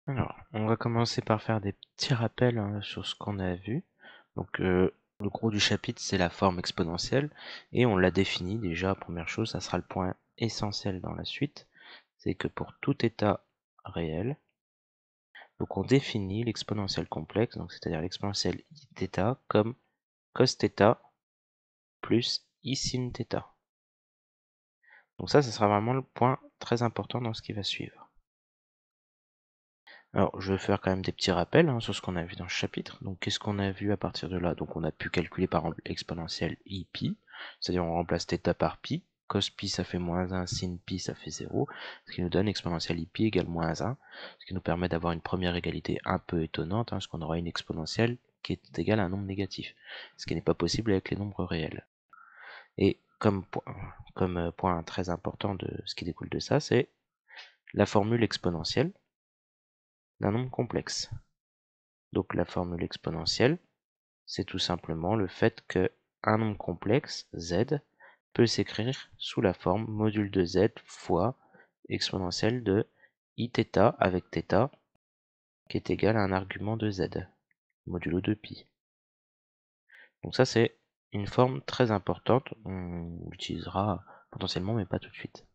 Alors, on va commencer par faire des petits rappels sur ce qu'on a vu. Donc, le gros du chapitre, c'est la forme exponentielle, et on l'a défini déjà. Première chose, ça sera le point essentiel dans la suite, c'est que pour tout état réel, donc on définit l'exponentielle complexe, donc c'est-à-dire l'exponentielle iθ comme cos θ plus i sin θ. Donc ça sera vraiment le point très important dans ce qui va suivre. Alors, je vais faire quand même des petits rappels sur ce qu'on a vu dans ce chapitre. Donc, qu'est-ce qu'on a vu à partir de là? Donc, on a pu calculer par exemple l'exponentielle i pi, c'est-à-dire on remplace θ par pi. Cos pi ça fait moins 1, sin pi ça fait 0, ce qui nous donne exponentielle i pi égale moins 1, ce qui nous permet d'avoir une première égalité un peu étonnante, parce qu'on aura une exponentielle qui est égale à un nombre négatif, ce qui n'est pas possible avec les nombres réels. Et comme point très important de ce qui découle de ça, c'est la formule exponentielle d'un nombre complexe. Donc la formule exponentielle, c'est tout simplement le fait que un nombre complexe, z, peut s'écrire sous la forme module de z fois exponentielle de iθ avec θ, qui est égal à un argument de z, modulo de pi. Donc ça, c'est une forme très importante, on l'utilisera potentiellement, mais pas tout de suite.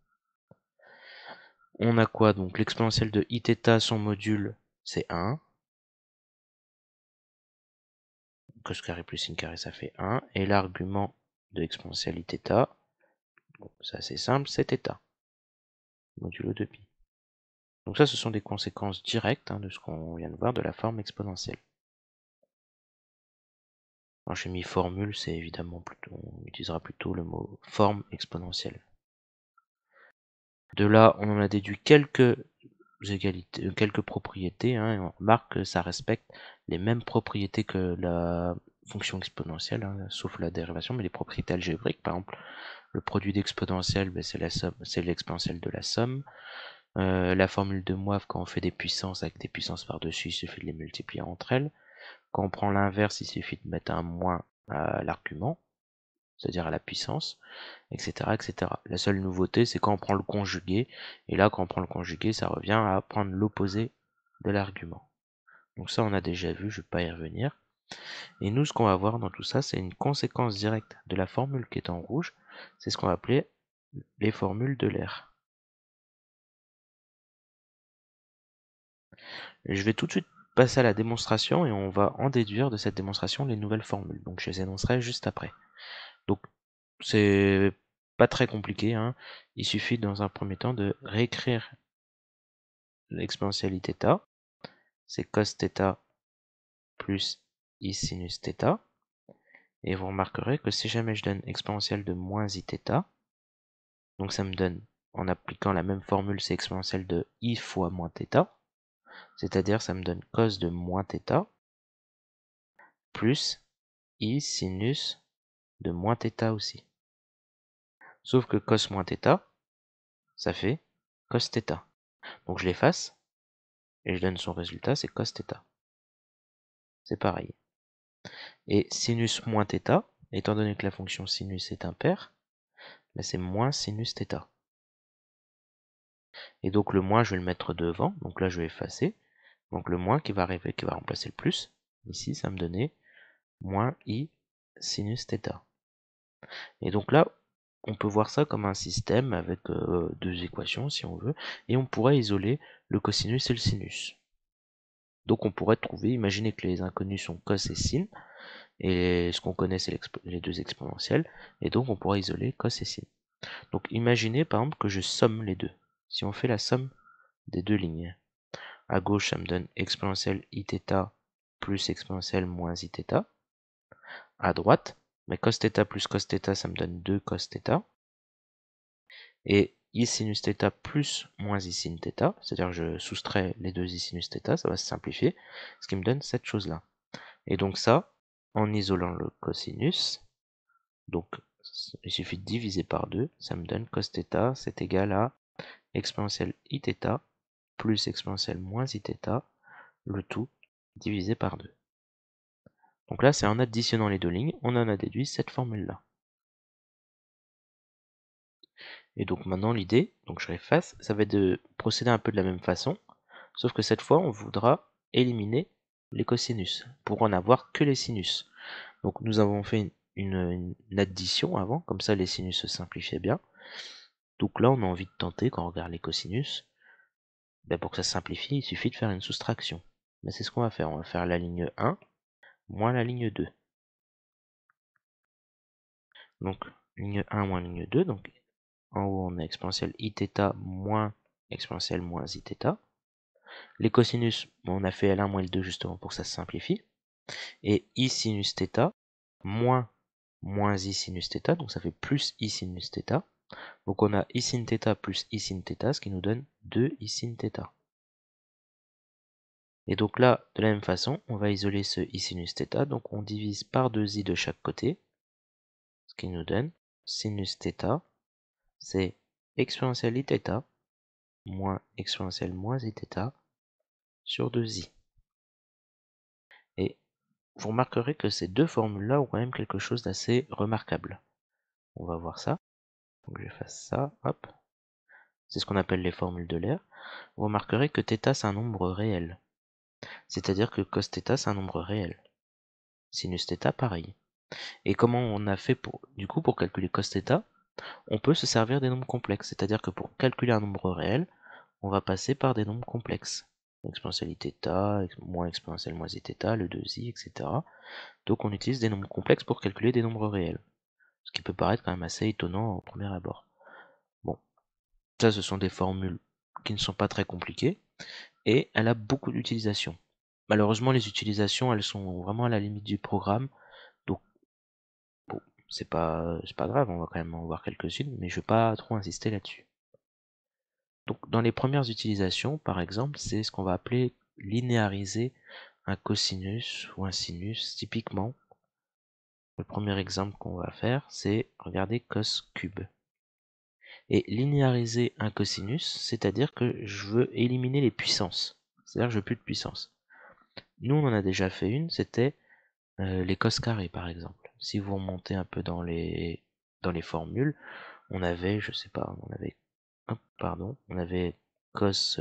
On a quoi donc? L'exponentielle de iθ, son module, c'est 1. Cos carré plus sin carré, ça fait 1. Et l'argument de l'exponentielle iθ, bon, c'est assez simple, c'est θ, modulo de pi. Donc ça, ce sont des conséquences directes de ce qu'on vient de voir de la forme exponentielle. Alors j'ai mis formule, c'est évidemment plutôt, on utilisera plutôt le mot forme exponentielle. De là, on en a déduit quelques égalités, quelques propriétés, et on remarque que ça respecte les mêmes propriétés que la fonction exponentielle, sauf la dérivation, mais les propriétés algébriques, par exemple, le produit d'exponentielle, c'est la somme, c'est l'exponentielle de la somme. La formule de Moivre, quand on fait des puissances avec des puissances par-dessus, il suffit de les multiplier entre elles. Quand on prend l'inverse, il suffit de mettre un moins à l'argument, c'est-à-dire à la puissance, etc., etc. La seule nouveauté, c'est quand on prend le conjugué, et là, quand on prend le conjugué, ça revient à prendre l'opposé de l'argument. Donc ça, on a déjà vu, je ne vais pas y revenir. Et nous, ce qu'on va voir dans tout ça, c'est une conséquence directe de la formule qui est en rouge, c'est ce qu'on va appeler les formules de l'air. Je vais tout de suite passer à la démonstration et on va en déduire de cette démonstration les nouvelles formules. Donc je les énoncerai juste après. Donc c'est pas très compliqué, il suffit dans un premier temps de réécrire l'exponentielle iθ, c'est cos θ plus i sinus θ, et vous remarquerez que si jamais je donne exponentielle de moins iθ, donc ça me donne, en appliquant la même formule, c'est exponentielle de i fois moins θ, c'est-à-dire ça me donne cos de moins θ plus i sinus de moins θ aussi. Sauf que cos moins θ, ça fait cos θ. Donc je l'efface, et je donne son résultat, c'est cos θ. C'est pareil. Et sinus moins θ, étant donné que la fonction sinus est impaire, c'est moins sinus θ. Et donc le moins, je vais le mettre devant, donc là je vais effacer. Donc le moins qui va arriver, qui va remplacer le plus, ici ça me donnait moins i sinus θ. Et donc là, on peut voir ça comme un système avec deux équations si on veut, et on pourrait isoler le cosinus et le sinus. Donc on pourrait trouver, imaginer que les inconnus sont cos et sin, et ce qu'on connaît c'est les deux exponentielles, et donc on pourrait isoler cos et sin. Donc imaginez par exemple que je somme les deux. Si on fait la somme des deux lignes, à gauche ça me donne exponentielle iθ plus exponentielle moins iθ, à droite, mais cos θ plus cos θ ça me donne 2 cos θ, et i sinus θ plus moins i sin θ, c'est-à-dire que je soustrais les deux i sinus θ, ça va se simplifier, ce qui me donne cette chose-là. Et donc ça, en isolant le cosinus, donc il suffit de diviser par 2, ça me donne cos θ, c'est égal à exponentielle iθ plus exponentielle moins iθ, le tout divisé par 2. Donc là, c'est en additionnant les deux lignes, on en a déduit cette formule-là. Et donc maintenant l'idée, donc je réefface, ça va être de procéder un peu de la même façon, Sauf que cette fois, on voudra éliminer les cosinus pour en avoir que les sinus. Donc nous avons fait une addition avant, comme ça les sinus se simplifiaient bien. Donc là, on a envie de tenter, quand on regarde les cosinus, ben pour que ça se simplifie, il suffit de faire une soustraction. Mais c'est ce qu'on va faire. On va faire la ligne 1 moins la ligne 2. Donc ligne 1 moins ligne 2. Donc en haut, on a exponentielle iθ moins exponentielle moins iθ. Les cosinus, on a fait L1 moins L2 justement pour que ça se simplifie. Et I sinus θ moins I sinus θ, donc ça fait plus I sinus θ. Donc on a I sin θ plus I sin θ, ce qui nous donne 2 I sin θ. Et donc là, de la même façon, on va isoler ce I sinus θ, donc on divise par 2 I de chaque côté, ce qui nous donne sinus θ, c'est exponentielle Iθ moins exponentielle moins Iθ sur 2i. Et vous remarquerez que ces deux formules-là ont quand même quelque chose d'assez remarquable. On va voir ça. Donc j'efface ça, hop. C'est ce qu'on appelle les formules de l'air. Vous remarquerez que θ c'est un nombre réel. C'est-à-dire que cos θ c'est un nombre réel. Sinus θ pareil. Et comment on a fait pour calculer cos θ? On peut se servir des nombres complexes. C'est-à-dire que pour calculer un nombre réel, on va passer par des nombres complexes. Exponentielle iθ, moins exponentielle moins iθ, le 2i, etc. Donc on utilise des nombres complexes pour calculer des nombres réels. Ce qui peut paraître quand même assez étonnant au premier abord. Bon, ça ce sont des formules qui ne sont pas très compliquées, et elle a beaucoup d'utilisations. Malheureusement, les utilisations, elles sont vraiment à la limite du programme, donc bon, c'est pas grave, on va quand même en voir quelques-unes, mais je vais pas trop insister là-dessus. Donc dans les premières utilisations, par exemple, c'est ce qu'on va appeler linéariser un cosinus ou un sinus. Typiquement, le premier exemple qu'on va faire, c'est regarder cos cube. Et linéariser un cosinus, c'est-à-dire que je veux éliminer les puissances. C'est-à-dire que je veux plus de puissance. Nous, on en a déjà fait une, c'était les cos carrés, par exemple. Si vous remontez un peu dans les formules, on avait, je sais pas, on avait cos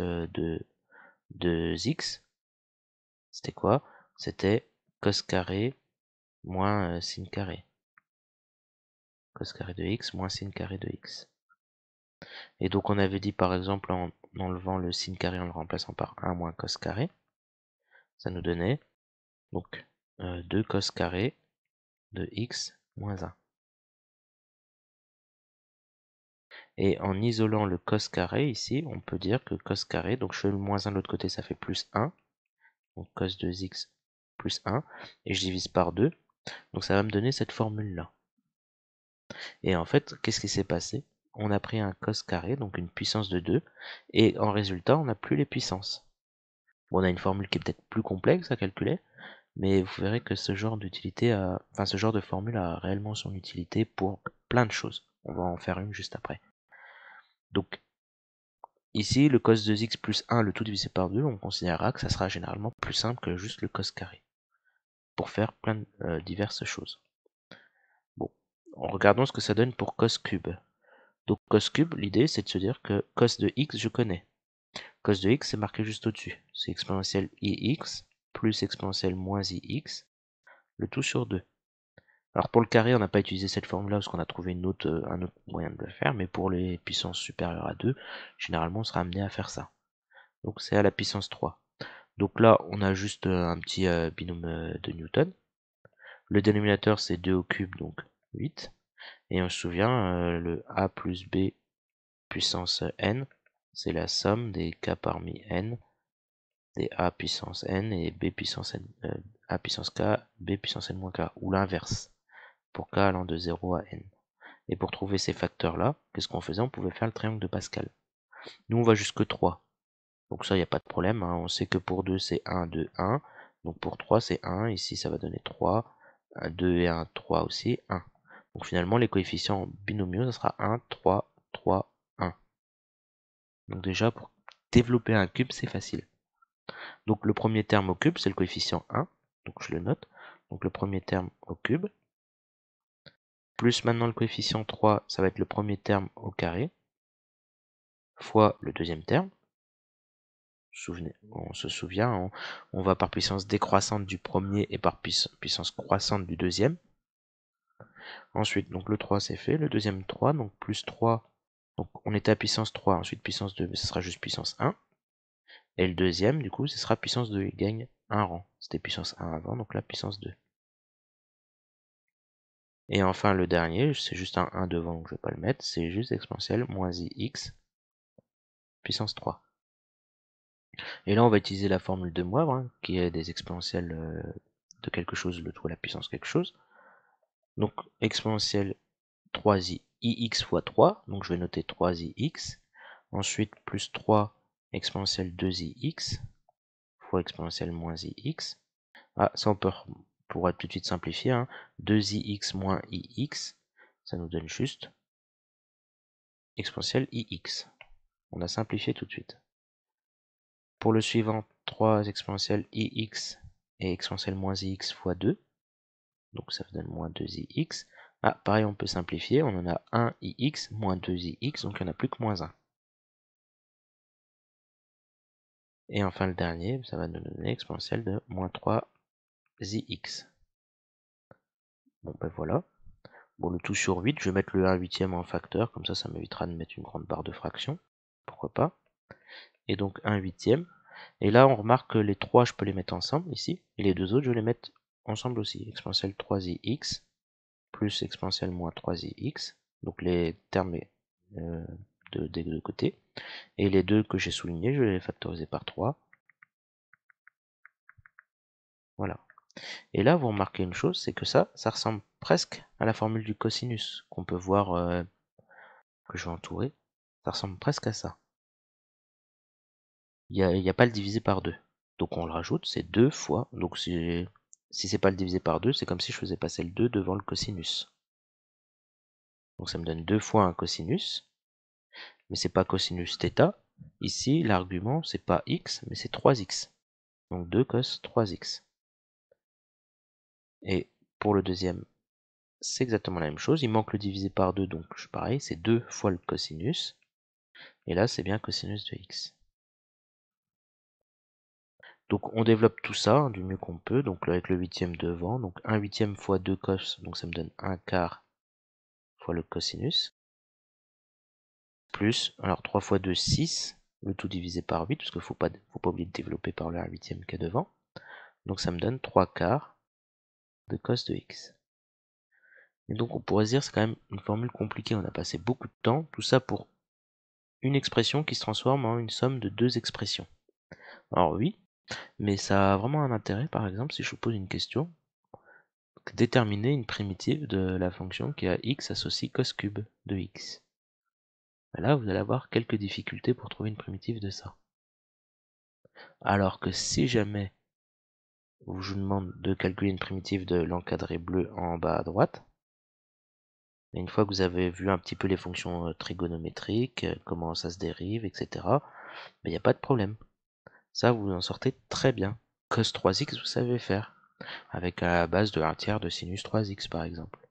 de x, c'était quoi? C'était cos carré moins sin carré. Cos carré de x moins sin carré de x. Et donc on avait dit par exemple en enlevant le sin carré en le remplaçant par 1 moins cos carré, ça nous donnait donc 2 cos carré de x moins 1. Et en isolant le cos carré ici, on peut dire que cos carré, donc je fais le moins 1 de l'autre côté, ça fait plus 1. Donc cos de x plus 1. Et je divise par 2. Donc ça va me donner cette formule-là. Et en fait, qu'est-ce qui s'est passé? On a pris un cos carré, donc une puissance de 2. Et en résultat, on n'a plus les puissances. Bon, on a une formule qui est peut-être plus complexe à calculer, mais vous verrez que ce genre ce genre de formule a réellement son utilité pour plein de choses. On va en faire une juste après. Donc, ici, le cos de x plus 1, le tout divisé par 2, on considérera que ça sera généralement plus simple que juste le cos carré, pour faire plein de diverses choses. Bon, regardons ce que ça donne pour cos cube. Donc cos cube, l'idée c'est de se dire que cos de x, je connais. Cos de x, c'est marqué juste au-dessus. C'est exponentielle ix plus exponentielle moins ix, le tout sur 2. Alors pour le carré, on n'a pas utilisé cette formule-là parce qu'on a trouvé un autre moyen de le faire, mais pour les puissances supérieures à 2, généralement on sera amené à faire ça. Donc c'est à la puissance 3. Donc là, on a juste un petit binôme de Newton. Le dénominateur c'est 2 au cube, donc 8. Et on se souvient, le a plus b puissance n, c'est la somme des k parmi n, des a puissance n et b puissance n, a puissance k, b puissance n moins k, ou l'inverse, pour k allant de 0 à n. Et pour trouver ces facteurs-là, qu'est-ce qu'on faisait? On pouvait faire le triangle de Pascal. Nous, on va jusque 3. Donc ça, il n'y a pas de problème, hein. On sait que pour 2, c'est 1, 2, 1. Donc pour 3, c'est 1. Ici, ça va donner 3. 2 et 1, 3 aussi, 1. Donc finalement, les coefficients binomiaux, ça sera 1, 3, 3, 1. Donc déjà, pour développer un cube, c'est facile. Donc le premier terme au cube, c'est le coefficient 1. Donc je le note. Donc le premier terme au cube. Plus maintenant le coefficient 3, ça va être le premier terme au carré. Fois le deuxième terme. Souvenez, on se souvient, on va par puissance décroissante du premier et par puissance croissante du deuxième. Ensuite, donc le 3 c'est fait, le deuxième 3, donc plus 3, donc on était à puissance 3, ensuite puissance 2, mais ce sera juste puissance 1. Et le deuxième, du coup, ce sera puissance 2, il gagne un rang. C'était puissance 1 avant, donc là puissance 2. Et enfin le dernier, c'est juste un 1 devant, donc je vais pas le mettre, c'est juste exponentielle moins ix puissance 3. Et là on va utiliser la formule de Moivre, hein, qui est des exponentielles de quelque chose, le tout à la puissance quelque chose. Donc exponentielle 3i ix fois 3, donc je vais noter 3ix. Ensuite plus 3 exponentielle 2ix fois exponentielle moins ix. Ah, ça on peut, pour être tout de suite simplifié, hein, 2ix moins ix, ça nous donne juste exponentielle ix. On a simplifié tout de suite. Pour le suivant, 3 exponentielle ix et exponentielle moins ix fois 2. Donc ça donne moins 2ix. Ah, pareil, on peut simplifier. On en a 1ix moins 2ix, donc il n'y en a plus que moins 1. Et enfin le dernier, ça va nous donner exponentielle de moins 3ix. Bon ben voilà. Bon, le tout sur 8, je vais mettre le 1 huitième en facteur, comme ça m'évitera de mettre une grande barre de fraction. Pourquoi pas. Et donc 1 huitième. Et là, on remarque que les 3, je peux les mettre ensemble ici. Et les deux autres, je vais les mettre ensemble aussi. Exponentielle 3ix plus exponentielle moins 3ix. Donc les termes des deux côtés. Et les deux que j'ai soulignés, je vais les factoriser par 3. Voilà. Et là, vous remarquez une chose, c'est que ça ressemble presque à la formule du cosinus qu'on peut voir, que je vais entourer. Ça ressemble presque à ça. Il n'y a pas le divisé par 2. Donc on le rajoute, c'est 2 fois. Donc si c'est pas le divisé par 2, c'est comme si je faisais passer le 2 devant le cosinus. Donc ça me donne 2 fois un cosinus. Mais c'est pas cosinus θ. Ici, l'argument, c'est pas x, mais c'est 3x. Donc 2 cos 3x. Et pour le deuxième, c'est exactement la même chose. Il manque le divisé par 2, donc pareil, c'est 2 fois le cosinus. Et là, c'est bien cosinus de x. Donc on développe tout ça, hein, du mieux qu'on peut, donc avec le huitième devant, donc 1 huitième fois 2 cos, donc ça me donne 1 quart fois le cosinus, plus, alors 3 fois 2, 6, le tout divisé par 8, parce qu'il faut pas oublier de développer par le 1 huitième qui est devant, donc ça me donne 3 quarts de cos de x. Et donc on pourrait se dire c'est quand même une formule compliquée, on a passé beaucoup de temps, tout ça pour une expression qui se transforme en une somme de deux expressions. Alors oui, mais ça a vraiment un intérêt, par exemple, si je vous pose une question, déterminer une primitive de la fonction qui a x associe cos cube de x. Là, vous allez avoir quelques difficultés pour trouver une primitive de ça. Alors que si jamais je vous demande de calculer une primitive de l'encadré bleu en bas à droite, et une fois que vous avez vu un petit peu les fonctions trigonométriques, comment ça se dérive, etc., il n'y a pas de problème. Ça, vous en sortez très bien. Cos 3x, vous savez faire, avec à la base de 1 tiers de sinus 3x par exemple.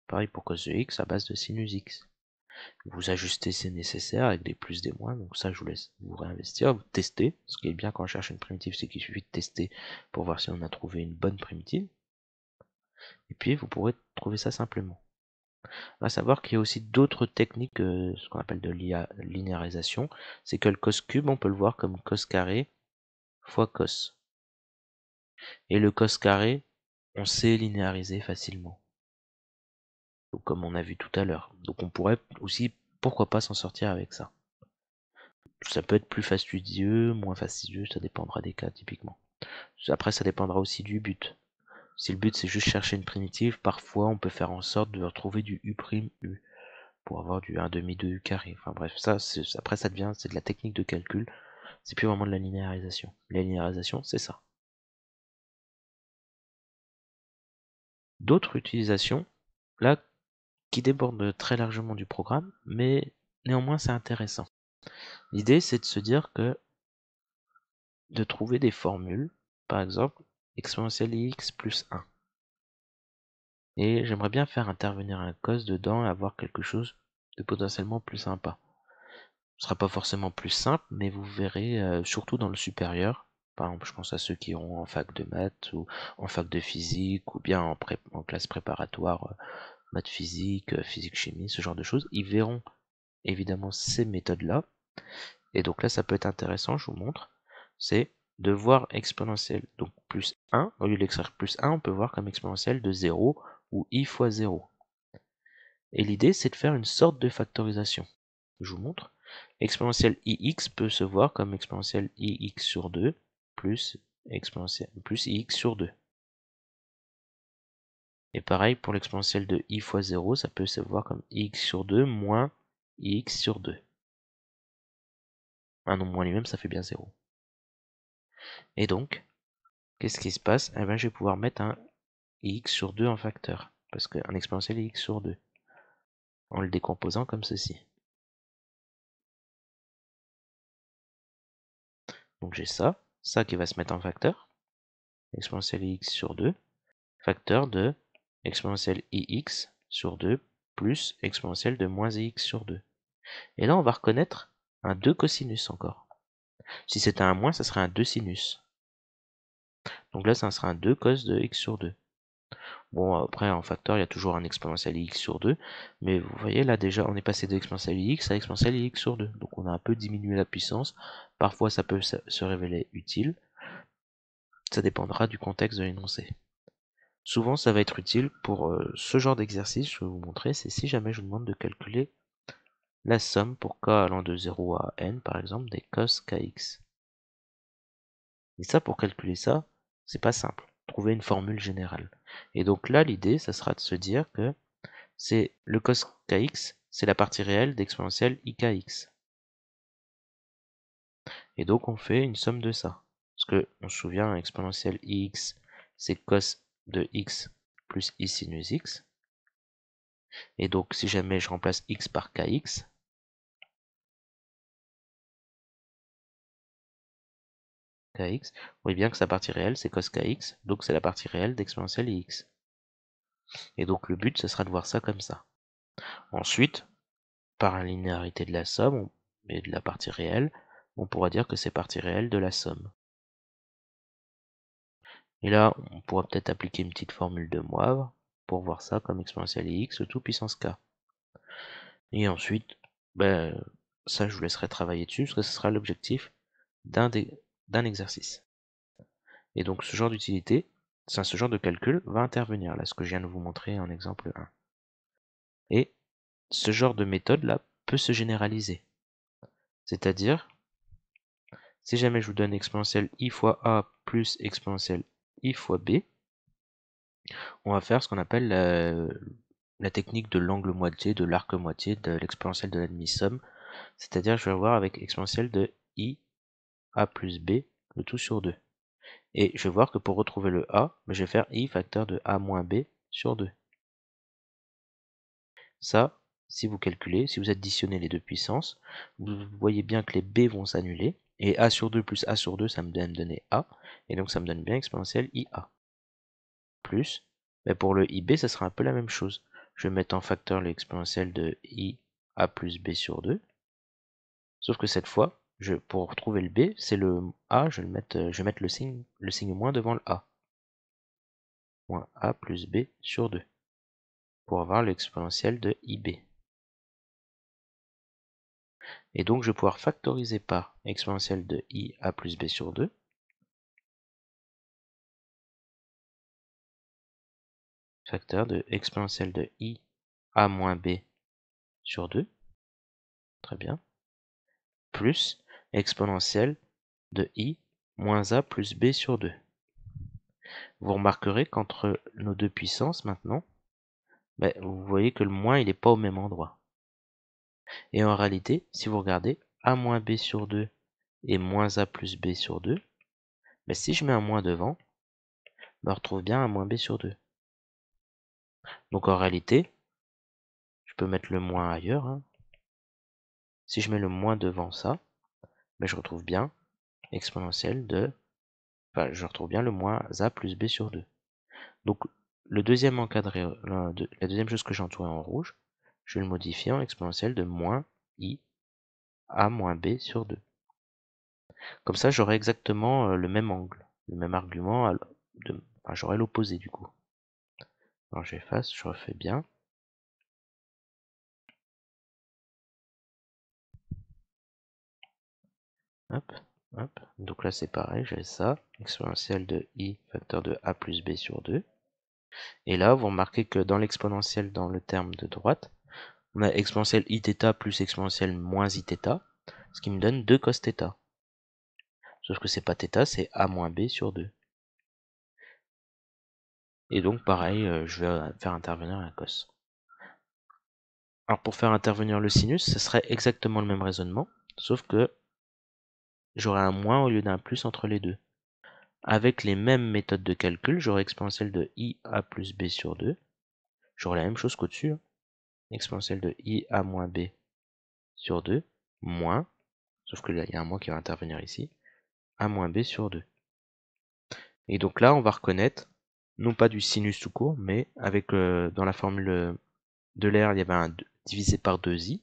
Pareil pour cos de x à base de sinus x. Vous ajustez si nécessaire avec des plus, des moins, donc ça je vous laisse vous réinvestir, vous tester. Ce qui est bien quand on cherche une primitive, c'est qu'il suffit de tester pour voir si on a trouvé une bonne primitive. Et puis vous pourrez trouver ça simplement. À savoir qu'il y a aussi d'autres techniques, ce qu'on appelle de linéarisation, c'est que le cos cube, on peut le voir comme cos carré fois cos. Et le cos carré, on sait linéariser facilement. Donc, comme on a vu tout à l'heure. Donc on pourrait aussi, pourquoi pas, s'en sortir avec ça. Ça peut être plus fastidieux, moins fastidieux, ça dépendra des cas typiquement. Après, ça dépendra aussi du but. Si le but c'est juste chercher une primitive, parfois on peut faire en sorte de retrouver du U', pour avoir du 1 demi de U carré. Enfin bref, ça, après ça devient, c'est de la technique de calcul, c'est plus vraiment de la linéarisation. La linéarisation, c'est ça. D'autres utilisations, là, qui débordent très largement du programme, mais néanmoins c'est intéressant. L'idée c'est de se dire que de trouver des formules, par exemple, exponentielle x plus 1. Et j'aimerais bien faire intervenir un cos dedans et avoir quelque chose de potentiellement plus sympa. Ce sera pas forcément plus simple, mais vous verrez, surtout dans le supérieur, par exemple, je pense à ceux qui ont en fac de maths ou en fac de physique ou bien en classe préparatoire, maths physique, physique chimie, ce genre de choses, ils verront évidemment ces méthodes-là. Et donc là, ça peut être intéressant, je vous montre, c'est de voir exponentielle. Donc plus 1, au lieu d'écrire plus 1, on peut voir comme exponentielle de 0 ou i fois 0. Et l'idée, c'est de faire une sorte de factorisation. Je vous montre. Exponentielle ix peut se voir comme exponentielle ix sur 2 plus plus ix sur 2. Et pareil pour l'exponentielle de i fois 0, ça peut se voir comme ix sur 2 moins ix sur 2. Un nombre moins lui-même, ça fait bien 0. Et donc, qu'est-ce qui se passe? Eh ben, je vais pouvoir mettre un ix sur 2 en facteur, parce qu'un exponentiel est x sur 2, en le décomposant comme ceci. Donc j'ai ça qui va se mettre en facteur, exponentielle x sur 2, facteur de exponentielle ix sur 2 plus exponentielle de moins ix sur 2. Et là, on va reconnaître un 2 cosinus encore. Si c'était un moins, ça serait un 2 sinus. Donc là, ça sera un 2 cos de x sur 2. Bon, après, en facteur, il y a toujours un exponentiel x sur 2. Mais vous voyez, là, déjà, on est passé de exponentiel x à exponentiel x sur 2. Donc on a un peu diminué la puissance. Parfois, ça peut se révéler utile. Ça dépendra du contexte de l'énoncé. Souvent, ça va être utile pour ce genre d'exercice, je vais vous montrer, c'est si jamais je vous demande de calculer la somme pour k allant de 0 à n, par exemple, des cos kx. Et ça, pour calculer ça, c'est pas simple. Trouver une formule générale. Et donc là, l'idée, ça sera de se dire que c'est le cos kx, c'est la partie réelle d'exponentielle ikx. Et donc on fait une somme de ça. Parce que on se souvient, exponentielle ix, c'est cos de x plus i sinus x. Et donc si jamais je remplace x par kx, vous voyez bien que sa partie réelle c'est cos kx, donc c'est la partie réelle d'exponentielle ix. Et donc le but, ce sera de voir ça comme ça. Ensuite, par la linéarité de la somme et de la partie réelle, on pourra dire que c'est partie réelle de la somme. Et là, on pourra peut-être appliquer une petite formule de Moivre pour voir ça comme exponentielle x tout puissance k. Et ensuite, ben, ça je vous laisserai travailler dessus parce que ce sera l'objectif d'un exercice. Et donc ce genre d'utilité, ce genre de calcul va intervenir, là ce que je viens de vous montrer en exemple 1. Et ce genre de méthode là peut se généraliser. C'est-à-dire, si jamais je vous donne exponentielle i fois a plus exponentielle i fois b, on va faire ce qu'on appelle la technique de l'angle moitié, de l'arc moitié, de l'exponentielle de la demi-somme. C'est-à-dire, je vais avoir avec exponentielle de i a plus b, le tout sur 2. Et je vais voir que pour retrouver le a, je vais faire i facteur de a moins b sur 2. Ça, si vous calculez, si vous additionnez les deux puissances, vous voyez bien que les b vont s'annuler. Et a sur 2 plus a sur 2, ça me donner a. Et donc ça me donne bien exponentielle ia. Plus, mais pour le ib, ça sera un peu la même chose. Je vais mettre en facteur l'exponentielle de i a plus b sur 2. Sauf que cette fois, pour retrouver le b, c'est le a, je vais mettre le signe moins devant le a. Moins a plus b sur 2. Pour avoir l'exponentielle de ib. Et donc je vais pouvoir factoriser par exponentielle de i a plus b sur 2. Facteur de exponentielle de i a moins b sur 2. Très bien. Plus exponentielle de i moins a plus b sur 2. Vous remarquerez qu'entre nos deux puissances maintenant, vous voyez que le moins il n'est pas au même endroit. Et en réalité, si vous regardez, a moins b sur 2 et moins a plus b sur 2, si je mets un moins devant, on retrouve bien a moins b sur 2. Donc en réalité, je peux mettre le moins ailleurs. Hein. Si je mets le moins devant ça, je retrouve bien exponentielle de... Enfin, je retrouve bien le moins a plus b sur 2. Donc le deuxième encadré, la deuxième chose que j'ai entouré en rouge, je vais le modifier en exponentielle de moins i A moins B sur 2. Comme ça, j'aurai exactement le même angle, le même argument, enfin, j'aurai l'opposé du coup. Alors j'efface, je refais bien. Hop, hop. Donc là c'est pareil, j'ai ça, exponentielle de i facteur de a plus b sur 2. Et là, vous remarquez que dans l'exponentielle, dans le terme de droite, on a exponentielle iθ plus exponentielle moins iθ, ce qui me donne 2 cos θ. Sauf que c'est pas θ, c'est a moins b sur 2. Et donc pareil, je vais faire intervenir un cos. Alors pour faire intervenir le sinus, ce serait exactement le même raisonnement, sauf que j'aurai un moins au lieu d'un plus entre les deux. Avec les mêmes méthodes de calcul, j'aurai exponentielle de ia plus b sur 2. J'aurai la même chose qu'au-dessus, hein. Exponentielle de ia moins b sur 2, moins, sauf que là il y a un moins qui va intervenir ici, a moins b sur 2. Et donc là on va reconnaître, non pas du sinus tout court, mais avec dans la formule de l'air il y avait un divisé par 2i.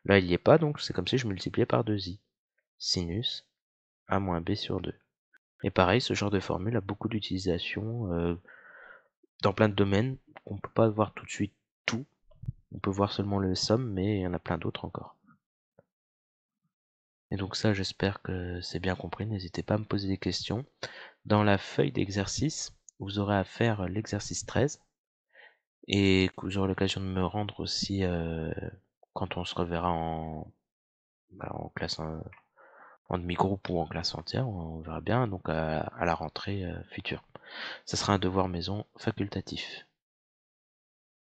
Là il n'y est pas, donc c'est comme si je multipliais par 2i. Sinus a moins b sur 2. Et pareil, ce genre de formule a beaucoup d'utilisation dans plein de domaines. On ne peut pas voir tout de suite tout. On peut voir seulement le somme, mais il y en a plein d'autres encore. Et donc ça, j'espère que c'est bien compris. N'hésitez pas à me poser des questions. Dans la feuille d'exercice, vous aurez à faire l'exercice 13. Et que vous aurez l'occasion de me rendre aussi quand on se reverra en classe en demi-groupe ou en classe entière. On verra bien, donc à la rentrée future. Ça sera un devoir maison facultatif.